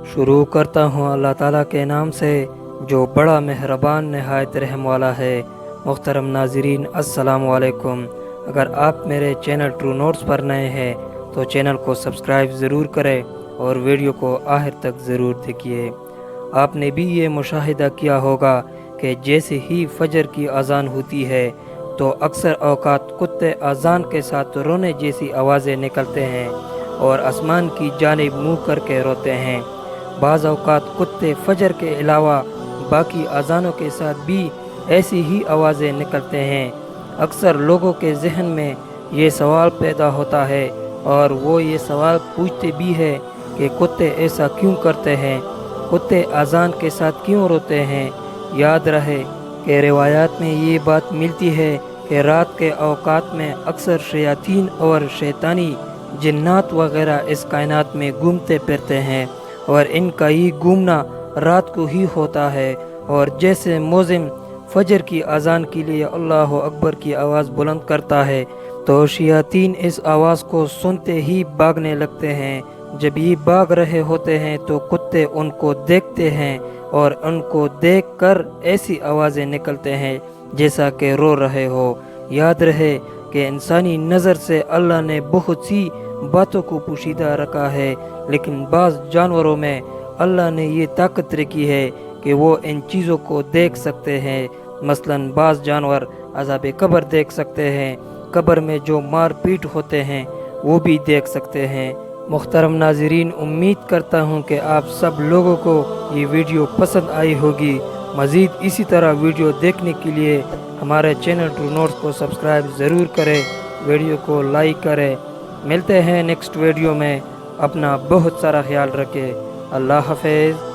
شروع کرتا ہوں اللہ تعالیٰ کے نام سے جو بڑا مہربان نہایت رحم والا ہے۔ محترم ناظرین السلام علیکم۔ اگر آپ میرے چینل ٹرو نوٹس پر نئے ہیں تو چینل کو سبسکرائب ضرور کریں اور ویڈیو کو آخر تک ضرور دیکھیے۔ آپ نے بھی یہ مشاہدہ کیا ہوگا کہ جیسے ہی فجر کی اذان ہوتی ہے تو اکثر اوقات کتے اذان کے ساتھ رونے جیسی آوازیں نکلتے ہیں اور آسمان کی جانب منہ کر کے روتے ہیں۔ بعض اوقات کتے فجر کے علاوہ باقی اذانوں کے ساتھ بھی ایسی ہی آوازیں نکلتے ہیں۔ اکثر لوگوں کے ذہن میں یہ سوال پیدا ہوتا ہے اور وہ یہ سوال پوچھتے بھی ہے کہ کتے ایسا کیوں کرتے ہیں، کتے اذان کے ساتھ کیوں روتے ہیں۔ یاد رہے کہ روایات میں یہ بات ملتی ہے کہ رات کے اوقات میں اکثر شیاطین اور شیطانی جنات وغیرہ اس کائنات میں گھومتے پھرتے ہیں اور ان کا یہ گھومنا رات کو ہی ہوتا ہے، اور جیسے مؤذن فجر کی اذان کے لیے اللہ اکبر کی آواز بلند کرتا ہے تو شیاطین اس آواز کو سنتے ہی بھاگنے لگتے ہیں۔ جب یہ بھاگ رہے ہوتے ہیں تو کتے ان کو دیکھتے ہیں اور ان کو دیکھ کر ایسی آوازیں نکلتے ہیں جیسا کہ رو رہے ہو۔ یاد رہے کہ انسانی نظر سے اللہ نے بہت سی باتوں کو پوشیدہ رکھا ہے، لیکن بعض جانوروں میں اللہ نے یہ طاقت رکھی ہے کہ وہ ان چیزوں کو دیکھ سکتے ہیں۔ مثلا بعض جانور عذاب قبر دیکھ سکتے ہیں، قبر میں جو مار پیٹ ہوتے ہیں وہ بھی دیکھ سکتے ہیں۔ محترم ناظرین، امید کرتا ہوں کہ آپ سب لوگوں کو یہ ویڈیو پسند آئی ہوگی۔ مزید اسی طرح ویڈیو دیکھنے کے لیے ہمارے چینل ٹرو نوٹس کو سبسکرائب ضرور کریں، ویڈیو کو لائک کریں۔ ملتے ہیں نیکسٹ ویڈیو میں، اپنا بہت سارا خیال رکھیں۔ اللہ حافظ۔